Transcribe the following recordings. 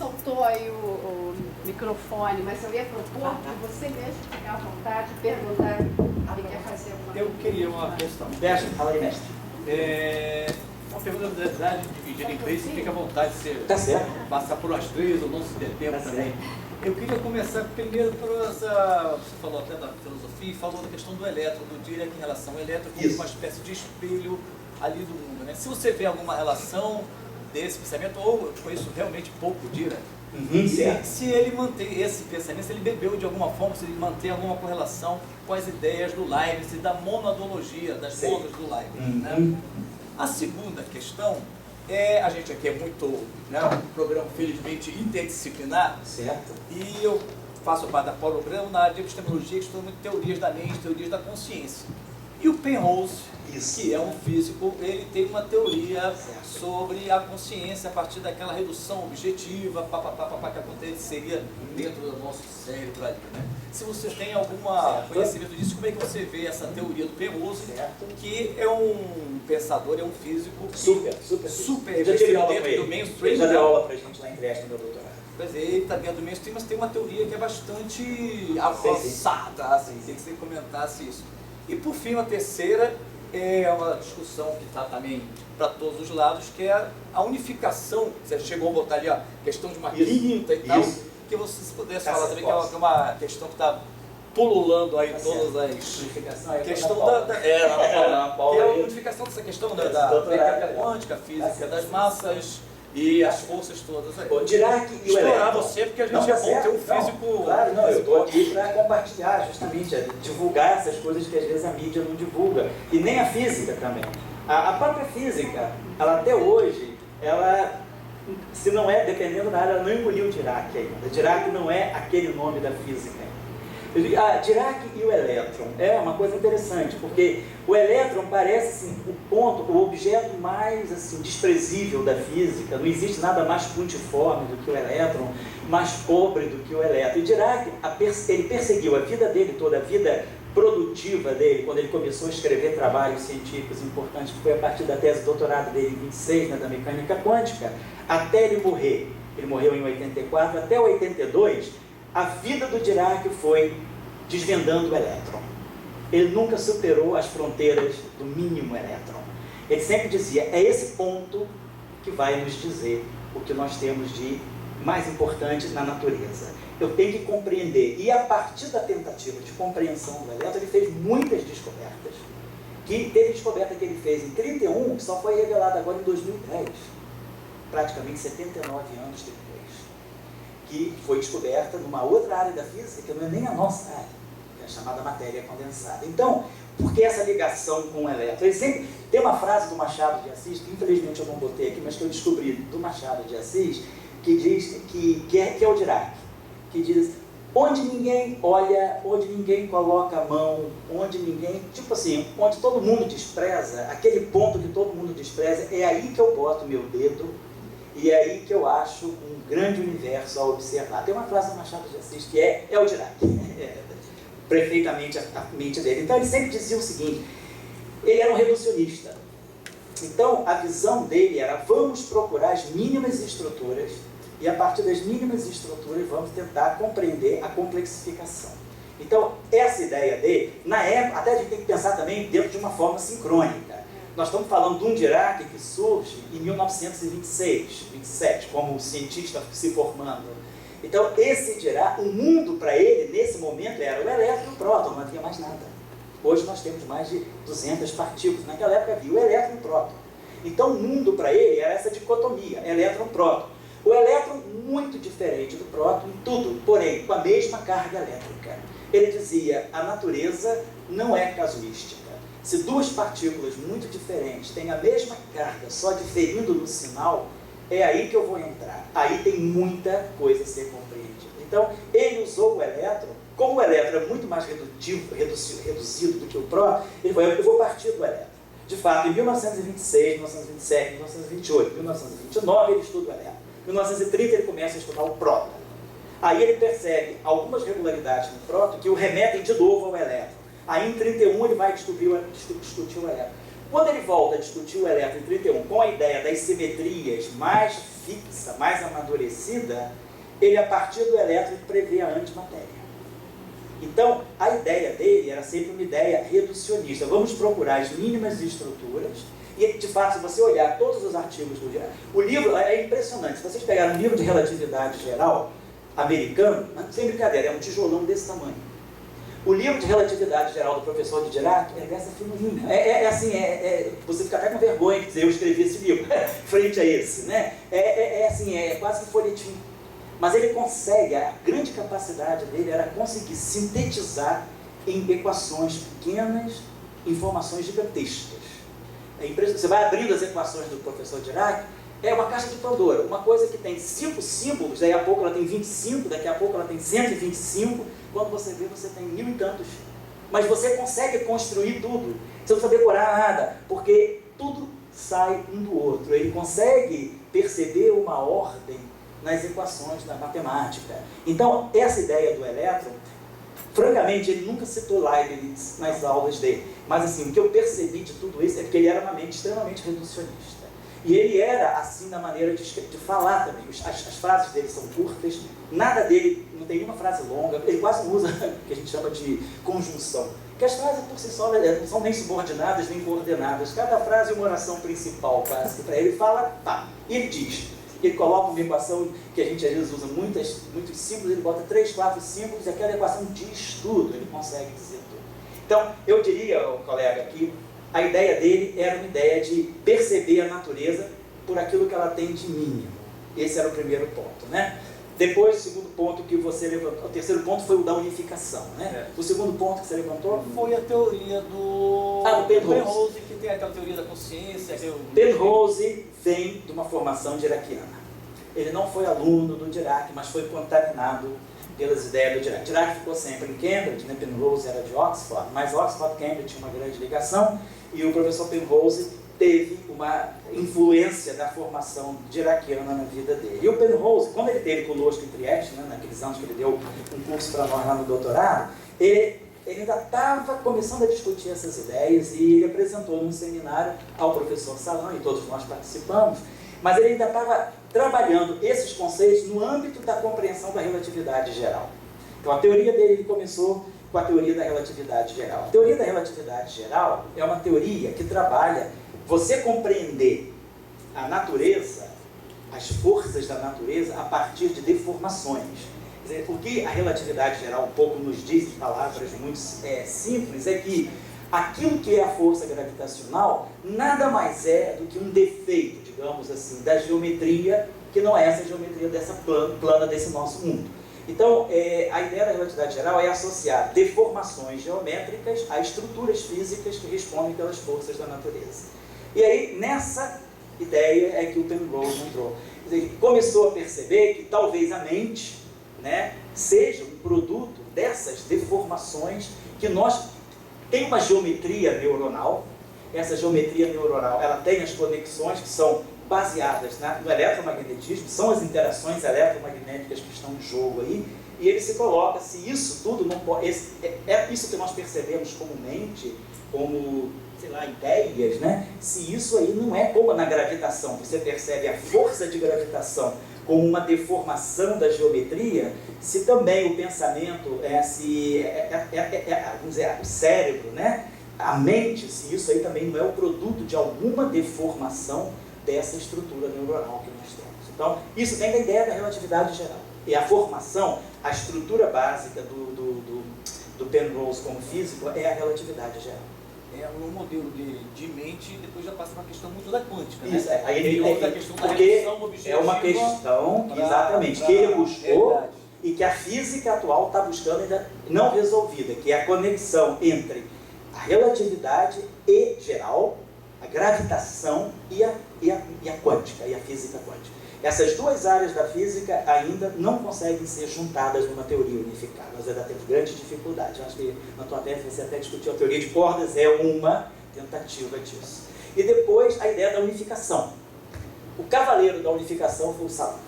soltou aí o microfone, mas eu ia propor que você mesmo ficar à vontade e perguntar se quer fazer alguma coisa. Eu queria uma questão. Mestre, fala aí, mestre. Uma pergunta da verdade, dividida em três, você fica à vontade de ser, Tá certo. passar por as três ou não se der tempo também. Eu queria começar primeiro por essa. Você falou até da filosofia e falou da questão do elétron, do Dirac em relação ao elétron como uma espécie de espelho ali do mundo, né? Se você vê alguma relação desse pensamento, ou eu conheço realmente pouco Dirac, se ele mantém esse pensamento, se ele bebeu de alguma forma, se ele mantém alguma correlação com as ideias do Leibniz e da monadologia, das monas do Leibniz, né? A segunda questão a gente aqui é muito, né, um programa felizmente interdisciplinar, certo. E eu faço parte da programa na área de epistemologia, que estuda muito teorias da mente, teorias da consciência. E o Penrose, que é um físico, ele tem uma teoria sobre a consciência a partir daquela redução objetiva, que aconteceria dentro do nosso cérebro ali, né? Se você tem algum conhecimento disso, como é que você vê essa teoria do Penrose, que é um pensador, é um físico super já tive aula dentro do mainstream. Já deu aula pra gente lá em Trieste no meu doutorado. Pois é, ele está dentro do mainstream, mas tem uma teoria que é bastante avançada, assim, tem que você comentasse isso. E por fim, a terceira é uma discussão que está também para todos os lados, que é a unificação. Você chegou a botar ali a questão de uma quinta e tal, que você se pudesse falar também, que é uma questão que está pululando aí todas as... Unificação é questão que é a unificação dessa questão da mecânica quântica, física das massas e as forças todas aí. O Dirac e o explorar elétron. você, porque a gente é bom ter um físico... Claro, não, eu estou aqui para compartilhar, justamente, divulgar essas coisas que às vezes a mídia não divulga. E nem a física também. A própria física, ela até hoje, ela, se não é, dependendo da área, ela não engoliu o Dirac ainda. Dirac não é aquele nome da física. Dirac e o elétron é uma coisa interessante, porque o elétron parece assim, o objeto mais assim, desprezível da física. Não existe nada mais pontiforme do que o elétron, mais pobre do que o elétron. E Dirac, ele perseguiu a vida dele toda, a vida produtiva dele, quando ele começou a escrever trabalhos científicos importantes, que foi a partir da tese de doutorado dele em 26, né, da mecânica quântica, até ele morrer. Ele morreu em 84, até 82, a vida do Dirac foi desvendando o elétron. Ele nunca superou as fronteiras do mínimo elétron. Ele sempre dizia, é esse ponto que vai nos dizer o que nós temos de mais importante na natureza. Eu tenho que compreender. E a partir da tentativa de compreensão do elétron, ele fez muitas descobertas. Teve descoberta que ele fez em 31, que só foi revelada agora em 2010. Praticamente 79 anos depois. Que foi descoberta numa outra área da física, que não é nem a nossa área, que é a chamada matéria condensada. Então, por que essa ligação com o elétron? Ele sempre tem uma frase do Machado de Assis, que infelizmente eu não botei aqui, mas que eu descobri do Machado de Assis, que diz que é o Dirac, que diz, onde ninguém olha, onde ninguém coloca a mão, onde ninguém, tipo assim, onde todo mundo despreza, aquele ponto que todo mundo despreza, é aí que eu boto meu dedo, e é aí que eu acho um grande universo a observar. Tem uma frase do Machado de Assis que é o Dirac, perfeitamente a mente dele. Então ele sempre dizia o seguinte, ele era um reducionista. Então a visão dele era, vamos procurar as mínimas estruturas e a partir das mínimas estruturas vamos tentar compreender a complexificação. Então essa ideia dele, na época, até a gente tem que pensar também dentro de uma forma sincrônica. Nós estamos falando de um Dirac que surge em 1926, 27, como cientista se formando. Então, esse Dirac, o mundo para ele, nesse momento, era o elétron e o próton, não havia mais nada. Hoje nós temos mais de 200 partículas. Naquela época havia o elétron e o próton. Então, o mundo para ele era essa dicotomia, elétron-próton. O elétron muito diferente do próton em tudo, porém, com a mesma carga elétrica. Ele dizia, a natureza não é casuística. Se duas partículas muito diferentes têm a mesma carga, só diferindo no sinal, é aí que eu vou entrar. Aí tem muita coisa a ser compreendida. Então, ele usou o elétron, como o elétron é muito mais reduzido do que o próton, ele falou, eu vou partir do elétron. De fato, em 1926, 1927, 1928, 1929, ele estuda o elétron. Em 1930, ele começa a estudar o próton. Aí ele percebe algumas regularidades no próton que o remetem de novo ao elétron. Aí em 31 ele vai discutir o elétron. Quando ele volta a discutir o elétron em 31 com a ideia das simetrias mais fixa, mais amadurecida, ele, a partir do elétron, prevê a antimatéria. Então, a ideia dele era sempre uma ideia reducionista. Vamos procurar as mínimas estruturas. E, de fato, se você olhar todos os artigos do Dirac, o livro é impressionante. Se vocês pegarem um livro de relatividade geral americano, sem brincadeira, é um tijolão desse tamanho. O livro de relatividade geral do professor de Dirac é dessa finurinha. Você fica até com vergonha de dizer eu escrevi esse livro frente a esse, né? É quase que folhetim. Mas ele consegue, a grande capacidade dele era conseguir sintetizar em equações pequenas informações gigantescas. É impressionante. Você vai abrindo as equações do professor Dirac, é uma caixa de Pandora. Uma coisa que tem 5 símbolos, daí a pouco ela tem 25, daqui a pouco ela tem 125. Quando você vê, você tem 1000 e tantos. Mas você consegue construir tudo. Você não precisa decorar nada, porque tudo sai um do outro. Ele consegue perceber uma ordem nas equações da matemática. Então, essa ideia do elétron, francamente, ele nunca citou Leibniz nas aulas dele. Mas, assim, o que eu percebi de tudo isso é que ele era uma mente extremamente reducionista. E ele era assim na maneira de falar também. As frases dele são curtas, nada dele, não tem nenhuma frase longa, ele quase não usa o que a gente chama de conjunção. Porque as frases por si só não são nem subordinadas, nem coordenadas. Cada frase é uma oração principal, quase que para ele fala, tá, e ele diz. Ele coloca uma equação que a gente às vezes usa muitos símbolos, ele bota 3, 4 símbolos e aquela equação diz tudo, ele consegue dizer tudo. Então, eu diria, colega, que a ideia dele era uma ideia de perceber a natureza por aquilo que ela tem de mínimo. Esse era o primeiro ponto, né? Depois, o segundo ponto que você levantou, o terceiro ponto foi o da unificação, né? O segundo ponto que você levantou foi a teoria do Penrose, que tem aquela teoria da consciência. Penrose vem de uma formação diraquiana. Ele não foi aluno do Dirac, mas foi contaminado pelas ideias do Dirac. Dirac ficou sempre em Cambridge, né? Penrose era de Oxford, mas Oxford e Cambridge tinha uma grande ligação, e o professor Penrose teve uma influência da formação diraquiana na vida dele. E o Penrose, quando ele esteve conosco em Trieste, né, naqueles anos que ele deu um curso para nós lá no doutorado, ele ainda estava começando a discutir essas ideias e ele apresentou num seminário ao professor Salan, e todos nós participamos, mas ele ainda estava trabalhando esses conceitos no âmbito da compreensão da relatividade geral. Então a teoria dele começou com a teoria da relatividade geral. A teoria da relatividade geral é uma teoria que trabalha você compreender a natureza, as forças da natureza, a partir de deformações. Quer dizer, o que a relatividade geral um pouco nos diz, em palavras muito simples, é que aquilo que é a força gravitacional nada mais é do que um defeito, digamos assim, da geometria, que não é essa geometria dessa plana desse nosso mundo. Então, a ideia da relatividade geral é associar deformações geométricas a estruturas físicas que respondem pelas forças da natureza. E aí, nessa ideia é que o Penrose entrou. Ele começou a perceber que talvez a mente, né, seja um produto dessas deformações que nós tem uma geometria neuronal. Essa geometria neuronal, ela tem as conexões que são baseadas no eletromagnetismo, são as interações eletromagnéticas que estão em jogo aí, e ele se coloca, se isso tudo não pode, isso que nós percebemos como mente, como, sei lá, ideias, né? Se isso aí não é como na gravitação, você percebe a força de gravitação como uma deformação da geometria, se também o pensamento, vamos dizer, o cérebro, né? A mente, se isso aí também não é o produto de alguma deformação dessa estrutura neuronal que nós temos. Então, isso vem da ideia da relatividade geral. E a formação, a estrutura básica do Penrose como físico é a relatividade geral. É um modelo de mente, depois já passa para uma questão muito da quântica, isso, né? Aí ele usa a questão da porque redução objetiva. É uma questão, exatamente, que ele buscou e que a física atual está buscando ainda não resolvida, que é a conexão entre a relatividade e geral, a gravitação e a quântica, e a física quântica. Essas duas áreas da física ainda não conseguem ser juntadas numa teoria unificada. Nós ainda temos grande dificuldade. Eu acho que na tua tese você até discutiu a teoria de cordas, é uma tentativa disso. E depois a ideia da unificação. O cavaleiro da unificação foi o Salan.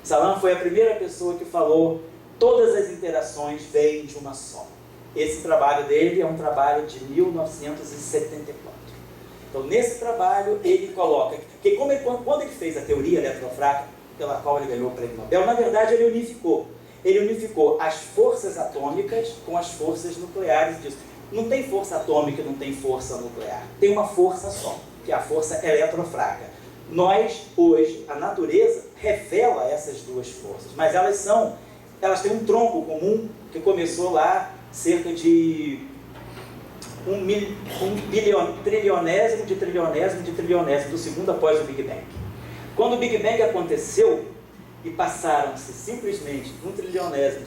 Salan foi a primeira pessoa que falou todas as interações vêm de uma só. Esse trabalho dele é um trabalho de 1974. Então, nesse trabalho, ele coloca que quando ele fez a teoria eletrofrágil, pela qual ele ganhou o prêmio Nobel, na verdade ele unificou. Ele unificou as forças atômicas com as forças nucleares. Disso. Não tem força atômica, não tem força nuclear. Tem uma força só, que é a força eletrofrágil. Nós, hoje, a natureza revela essas duas forças, mas elas têm um tronco comum que começou lá cerca de trilionésimo de trilionésimo do segundo após o Big Bang. Quando o Big Bang aconteceu e passaram-se simplesmente um trilionésimo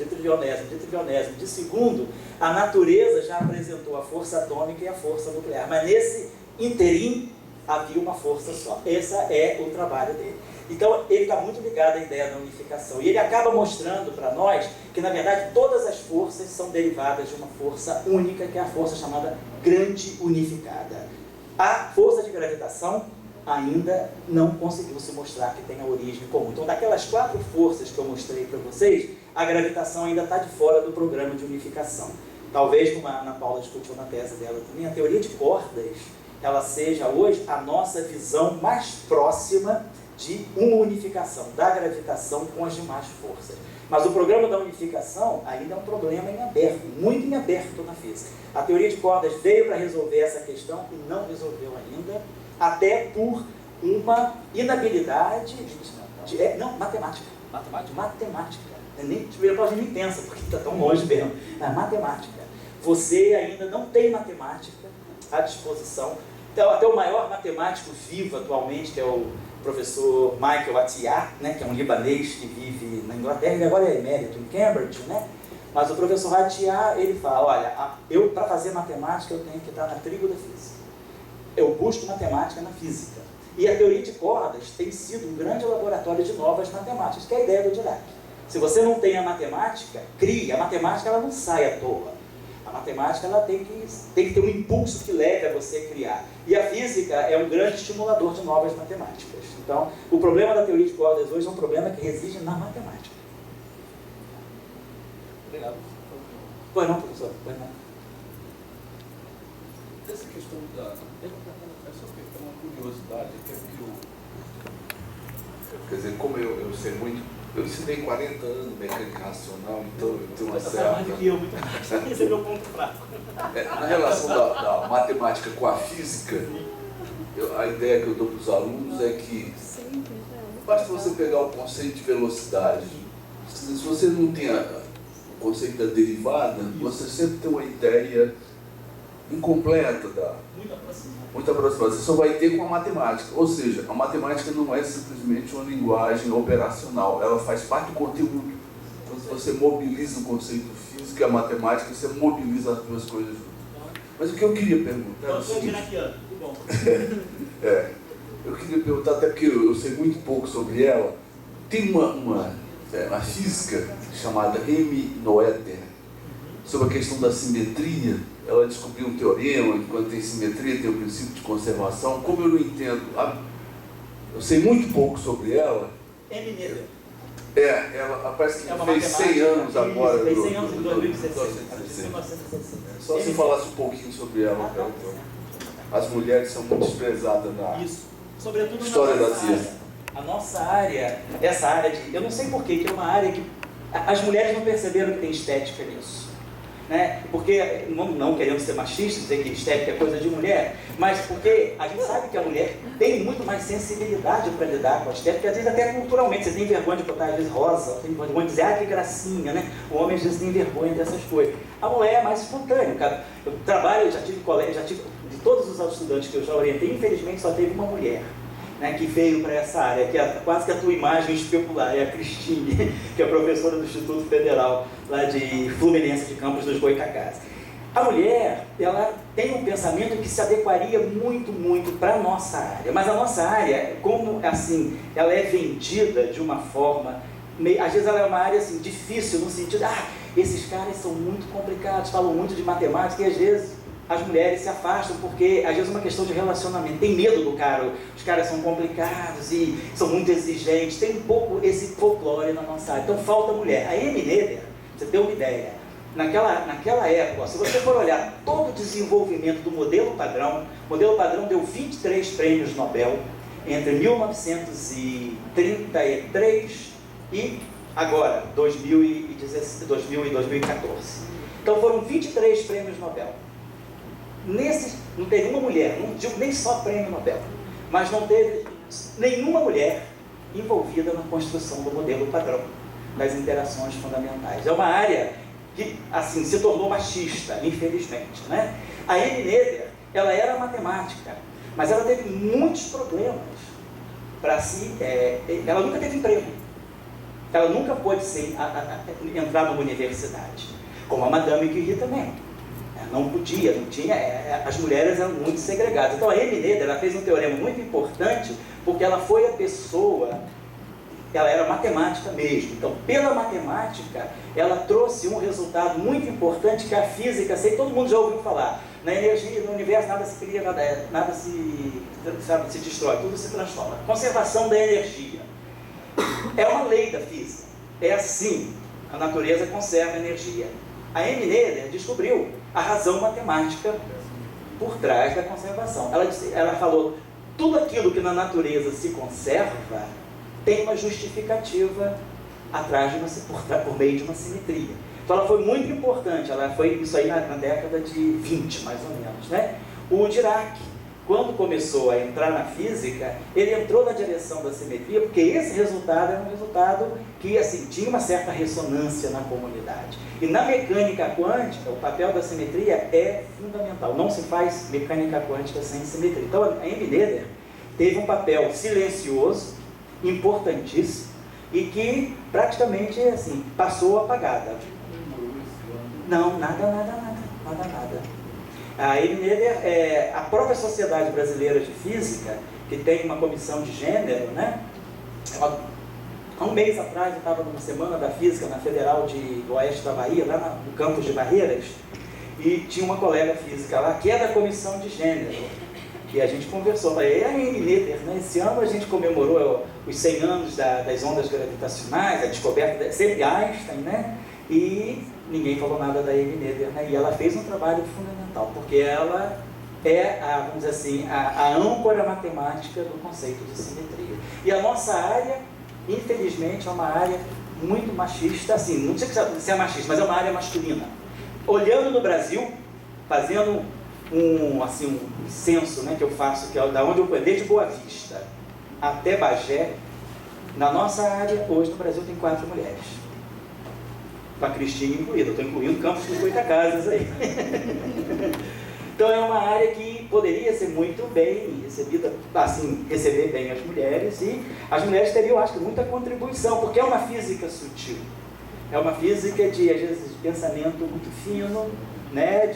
de segundo, a natureza já apresentou a força atômica e a força nuclear. Mas nesse interim havia uma força só. Esse é o trabalho dele. Então ele está muito ligado à ideia da unificação. E ele acaba mostrando para nós que, na verdade, todas as forças são derivadas de uma força única, que é a força chamada grande unificada. A força de gravitação ainda não conseguiu se mostrar que tem a origem comum. Então, daquelas 4 forças que eu mostrei para vocês, a gravitação ainda está de fora do programa de unificação. Talvez, como a Ana Paula discutiu na tese dela também, a teoria de cordas, ela seja hoje a nossa visão mais próxima de uma unificação da gravitação com as demais forças. Mas o programa da unificação ainda é um problema em aberto, muito em aberto na física. A teoria de cordas veio para resolver essa questão e não resolveu ainda, até por uma inabilidade matemática. Matemática. Nem pensa, porque está tão longe mesmo. Matemática. Você ainda não tem matemática à disposição. Então, até o maior matemático vivo atualmente, que é o professor Michael Atiyah, né, que é um libanês que vive na Inglaterra, ele agora é emérito em Cambridge, né? Mas o professor Atiyah, ele fala, olha, para fazer matemática eu tenho que estar na tribo da física. Eu busco matemática na física. E a teoria de cordas tem sido um grande laboratório de novas matemáticas, que é a ideia do Dirac. Se você não tem a matemática, crie. A matemática ela não sai à toa. A matemática ela tem que ter um impulso que leve a você a criar. E a física é um grande estimulador de novas matemáticas. Então, o problema da teoria de cordas hoje é um problema que reside na matemática. Obrigado. Pois não, professor? Pois não. Essa questão da... Essa é uma curiosidade, que quer dizer, como eu sei muito, eu ensinei 40 anos mecânica racional, então eu tenho uma certa... mais do que eu, muito mais. Esse é meu ponto fraco. Na relação da matemática com a física, a ideia que eu dou para os alunos é que basta você pegar o conceito de velocidade. Se você não tem o conceito da derivada, você sempre tem uma ideia incompleta, muito aproximada. Você só vai ter com a matemática. Ou seja, a matemática não é simplesmente uma linguagem operacional, ela faz parte do conteúdo. Então, se você mobiliza o conceito físico e a matemática, você mobiliza as duas coisas juntas. Mas o que eu queria perguntar... Eu sou dinaquiano, que bom. Eu queria perguntar, até porque eu sei muito pouco sobre ela, tem uma física chamada Amy Noether, sobre a questão da simetria. Ela descobriu um teorema, que quando tem simetria tem o princípio de conservação. Como eu não entendo, eu sei muito pouco sobre ela. Amy Noether. Ela parece que fez 100 anos agora. Fez 100 anos em 2016. Só se falasse um pouquinho sobre ela. As mulheres são muito desprezadas na história da ciência. A nossa área, essa área de... Eu não sei porquê, que é uma área que... As mulheres não perceberam que tem estética nisso. Né? Porque, não querendo ser machista, dizer que estética é coisa de mulher, mas porque a gente sabe que a mulher tem muito mais sensibilidade para lidar com a estética, às vezes até culturalmente. Você tem vergonha de botar, às vezes, rosa, tem vergonha de dizer, que gracinha, né? O homem, às vezes, tem vergonha dessas coisas. A mulher é mais espontânea, cara. Eu trabalho, já tive colegas, de todos os estudantes que eu já orientei, infelizmente só teve uma mulher, né, que veio para essa área, que é quase que a tua imagem especular, é a Cristine, que é professora do Instituto Federal, lá de Fluminense de Campos dos Goytacazes. A mulher, ela tem um pensamento que se adequaria muito, muito para a nossa área, mas a nossa área, como assim, ela é vendida de uma forma, às vezes ela é uma área assim, difícil, no sentido, esses caras são muito complicados, falam muito de matemática, e às vezes as mulheres se afastam porque, às vezes, é uma questão de relacionamento. Tem medo do cara, os caras são complicados e são muito exigentes. Tem um pouco esse folclore na nossa área. Então, falta mulher. A Amy Noether, pra você ter uma ideia, naquela época, se você for olhar todo o desenvolvimento do modelo padrão, o modelo padrão deu 23 prêmios Nobel entre 1933 e agora, 2000 e 2014. Então foram 23 prêmios Nobel. Nesses, não teve uma mulher, não digo nem só prêmio Nobel, mas não teve nenhuma mulher envolvida na construção do modelo padrão das interações fundamentais. É uma área que, assim, se tornou machista, infelizmente, né? A Anne Noether, ela era matemática, mas ela teve muitos problemas para ela nunca teve emprego. Ela nunca pôde entrar numa universidade, como a Madame Curie também. Não podia, não tinha, as mulheres eram muito segregadas. Então a Anne Noether, ela fez um teorema muito importante, porque ela foi a pessoa, ela era matemática mesmo. Então, pela matemática, ela trouxe um resultado muito importante que a física, todo mundo já ouviu falar. Na energia, no universo, nada se cria, nada se destrói, tudo se transforma. Conservação da energia. É uma lei da física. É assim, a natureza conserva a energia. A Anne Noether descobriu a razão matemática por trás da conservação. Ela falou, tudo aquilo que na natureza se conserva tem uma justificativa por meio de uma simetria. Então ela foi muito importante, ela foi isso aí na década de 20, mais ou menos, né? O Dirac, quando começou a entrar na física, ele entrou na direção da simetria, porque esse resultado era um resultado que, assim, tinha uma certa ressonância na comunidade. E na mecânica quântica, o papel da simetria é fundamental. Não se faz mecânica quântica sem simetria. Então, a Anne Noether teve um papel silencioso, importantíssimo, e que praticamente, assim, passou apagada. Não, nada. A Anne Noether, a própria Sociedade Brasileira de Física, que tem uma comissão de gênero, né? Há um mês atrás eu estava numa semana da física na Federal do Oeste da Bahia, lá no campus de Barreiras, e tinha uma colega física lá que é da comissão de gênero. E a gente conversou, falei, a Anne Noether, né? Esse ano a gente comemorou os 100 anos das ondas gravitacionais, a descoberta, sempre Einstein, né? E ninguém falou nada da Anne Noether, né? E ela fez um trabalho fundamental, porque ela é, vamos dizer assim, a âncora matemática do conceito de simetria. E a nossa área, infelizmente, é uma área muito machista, assim, não sei se é machista, mas é uma área masculina. Olhando no Brasil, fazendo um censo, né, que eu faço, que é da onde eu conheço, desde Boa Vista até Bagé, na nossa área, hoje no Brasil tem 4 mulheres. Com a Cristina incluída, eu estou incluindo Campos dos Goitacazes aí. Então é uma área que poderia ser muito bem recebida, assim, receber bem as mulheres, e as mulheres teriam, acho que, muita contribuição, porque é uma física sutil, é uma física às vezes, de pensamento muito fino, né,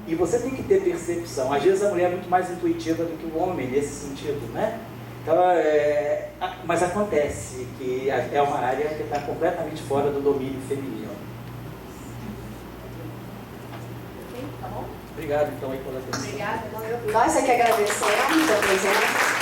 e você tem que ter percepção. Às vezes a mulher é muito mais intuitiva do que o homem nesse sentido, né? Então, mas acontece que é uma área que está completamente fora do domínio feminino. Tá bom? Obrigado, então, aí pela atenção. Obrigada. Nós é que agradecemos a presença.